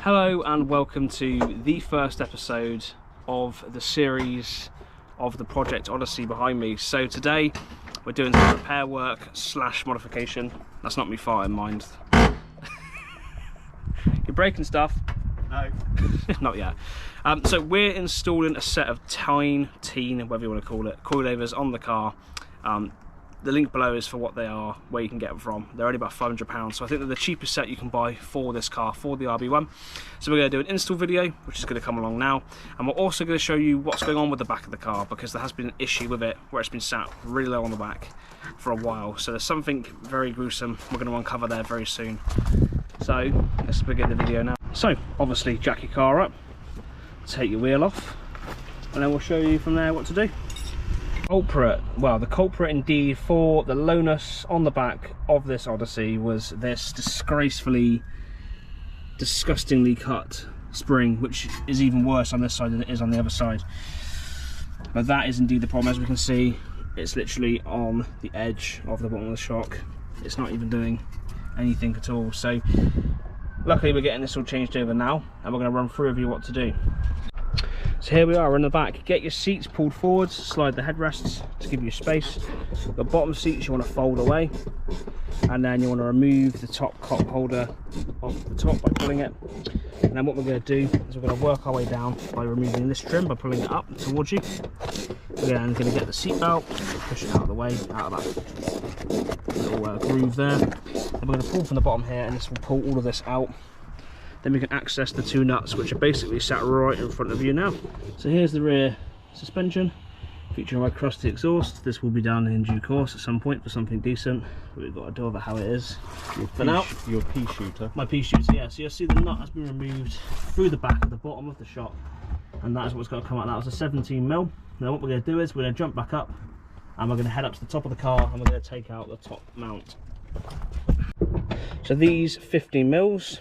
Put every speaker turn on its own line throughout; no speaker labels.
Hello and welcome to the first episode of the series of the project Odyssey behind me. So today we're doing some repair work / modification. That's not me farting, mind. You're breaking stuff?
No.
Not yet. So we're installing a set of whatever you want to call it, coilovers on the car. The link below is for what they are, where you can get them from. They're only about £500, so I think they're the cheapest set you can buy for this car, for the RB1. So we're going to do an install video, which is going to come along now, and we're also going to show you what's going on with the back of the car, because there has been an issue with it where it's been sat really low on the back for a while. So there's something very gruesome we're going to uncover there very soon. So let's begin the video now. So obviously jack your car up, take your wheel off, and then we'll show you from there what to do. Culprit, well, the culprit indeed for the lowness on the back of this Odyssey was this disgracefully, disgustingly cut spring, which is even worse on this side than it is on the other side. But that is indeed the problem. As we can see, it's literally on the edge of the bottom of the shock. It's not even doing anything at all. So luckily we're getting this all changed over now, and we're going to run through with you what to do. So here we are, we're in the back. Get your seats pulled forwards, slide the headrests to give you space. The bottom seats you want to fold away, and then you want to remove the top cup holder off the top by pulling it. And then what we're going to do is we're going to work our way down by removing this trim, by pulling it up towards you. We're then going to get the seat belt, push it out of the way, out of that little groove there. Then we're going to pull from the bottom here, and this will pull all of this out. Then we can access the two nuts, which are basically sat right in front of you now. So here's the rear suspension, featuring my crusty exhaust. This will be done in due course at some point for something decent, but we've got to do over how it is. For now,
your pea shooter.
My pea shooter, yeah. So you'll see the nut has been removed through the back of the bottom of the shock, and that is what's going to come out. That was a 17mm. Now what we're going to do is we're going to jump back up, and we're going to head up to the top of the car, and we're going to take out the top mount. So these 15mm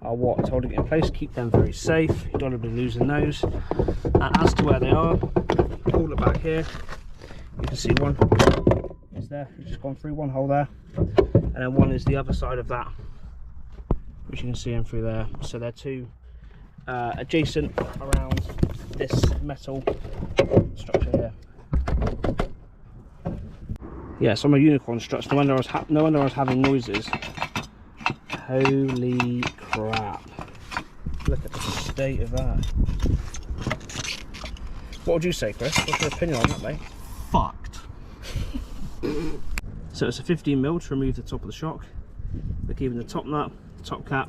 are what is holding it in place. Keep them very safe, you don't want to be losing those. And as to where they are, pull it back here, you can see one is there, it's just gone through one hole there, and then one is the other side of that, which you can see in through there. So they're two adjacent around this metal structure here. Yeah, so I'm a unicorn struts. No wonder I was having noises. Holy crap, look at the state of that. What would you say, Chris? What's your opinion on that, mate?
Fucked.
So it's a 15mm to remove the top of the shock. We're keeping the top nut, top cap.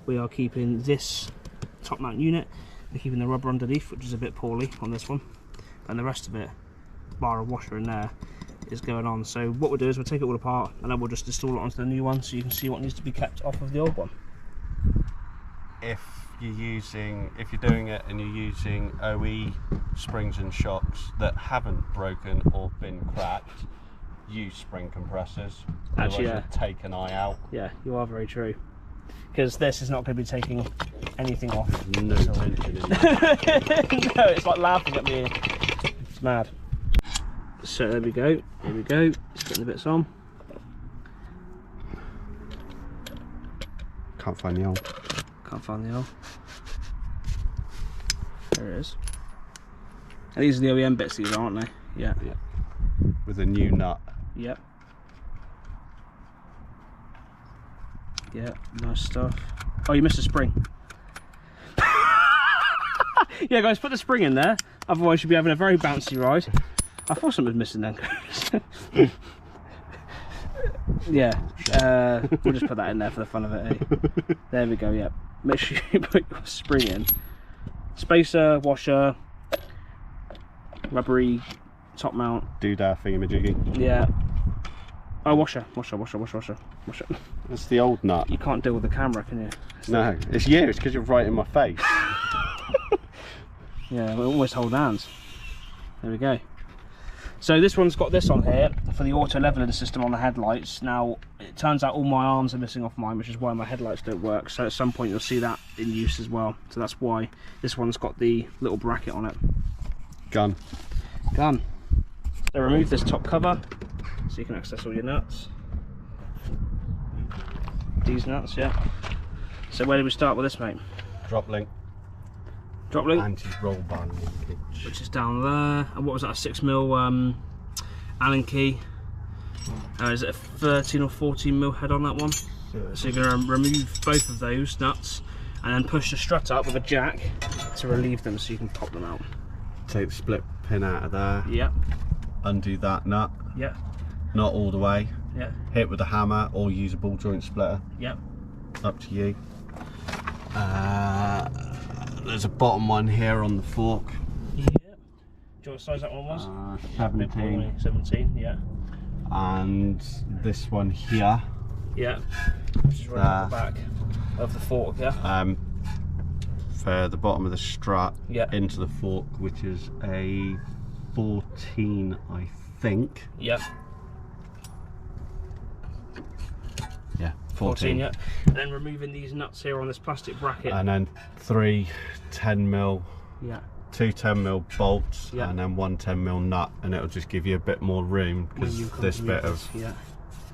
We are keeping this top mount unit. We're keeping the rubber underneath, which is a bit poorly on this one, and the rest of it, bar a washer in there, is going on. So what we'll do is we'll take it all apart, and then we'll just install it onto the new one, so you can see what needs to be kept off of the old one.
If you're doing it and you're using OE springs and shocks that haven't broken or been cracked, use spring compressors.
Actually, yeah,
take an eye out.
Yeah, you are very true, because this is not going to be taking anything off.
No tension in
that. No, it's like laughing at me. It's mad. So there we go, here we go, just putting the bits on.
Can't find the hole.
Can't find the hole. There it is. And these are the OEM bits, these aren't they? Yeah.
Yeah. With a new nut.
Yep. Yeah, nice stuff. Oh, you missed a spring. Yeah guys, put the spring in there, otherwise you'll be having a very bouncy ride. I thought something was missing then. Yeah, we'll just put that in there for the fun of it, eh? There we go, yeah. Make sure you put your spring in. Spacer, washer, rubbery top mount.
Doodah thingamajiggy.
Yeah. Oh, washer.
That's the old nut.
You can't deal with the camera, can you?
No, it's you, it's because you're right in my face.
Yeah, we almost hold hands. There we go. So this one's got this on here for the auto leveling system on the headlights. Now it turns out all my arms are missing off mine, which is why my headlights don't work. So at some point you'll see that in use as well. So that's why this one's got the little bracket on it.
Gun.
So remove this top cover so you can access all your nuts. These nuts, yeah. So where do we start with this, mate?
Drop link.
Drop link?
Anti-roll bar linkage.
Which is down there. And what was that, a 6mm Allen key? Is it a 13 or 14mm head on that one?
Sure.
So you're going to remove both of those nuts and then push the strut up with a jack to relieve them so you can pop them out.
Take the split pin out of there.
Yep.
Undo that nut.
Yep.
Not all the way.
Yep.
Hit with a hammer or use a ball joint splitter.
Yep.
Up to you. There's a bottom one here on the fork.
Yep. Do you know what size that one was?
17.
17, yeah.
And this one here.
Yeah. Which is right at the back of the fork, yeah.
For the bottom of the strut,
yeah,
into the fork, which is a 14, I think.
Yeah.
Yeah, 14.
Yeah. And then removing these nuts here on this plastic bracket.
And then 3 10mm.
Yeah.
2 10mm bolts,
yeah,
and then 1 10mm nut, and it'll just give you a bit more room because this bit of
yeah,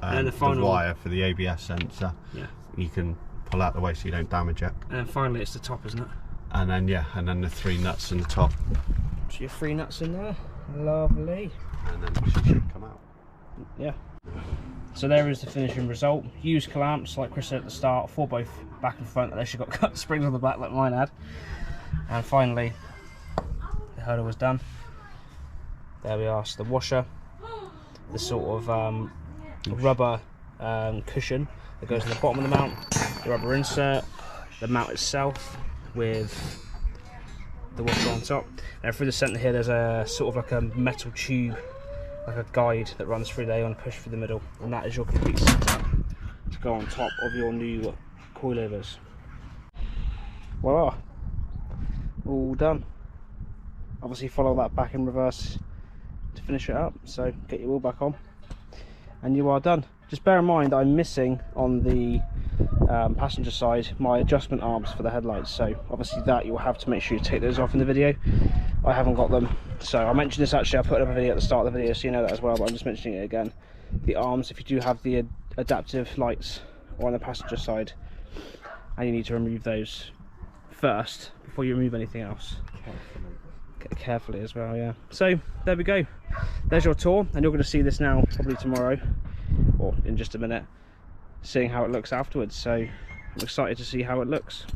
and the wire for the ABS sensor,
yeah,
you can pull out the way so you don't damage it.
And then finally it's the top, isn't it?
And then yeah, and then the 3 nuts in the top.
So your 3 nuts in there, lovely.
And then she should come out.
Yeah. So there is the finishing result. Used clamps, like Chris said at the start, for both back and front, unless you've got cut springs on the back like mine had. And finally, the hurdle was done. There we are. So the washer, the sort of rubber cushion that goes in the bottom of the mount, the rubber insert, the mount itself with the washer on top. Now through the centre here there's a sort of like a metal tube, like a guide that runs through there. You want to push through the middle, and that is your complete setup to go on top of your new coilovers. Voila, all done. Obviously follow that back in reverse to finish it up, so get your wheel back on and you are done. Just bear in mind that I'm missing on the passenger side my adjustment arms for the headlights, so obviously that you'll have to make sure you take those off in the video. I haven't got them, so I mentioned this actually, I put up a video at the start of the video so you know that as well, but I'm just mentioning it again. The arms, if you do have the adaptive lights on the passenger side, and you need to remove those first before you remove anything else. Carefully as well, yeah. So there we go, there's your tour, and you're going to see this now probably tomorrow or in just a minute, seeing how it looks afterwards. So I'm excited to see how it looks.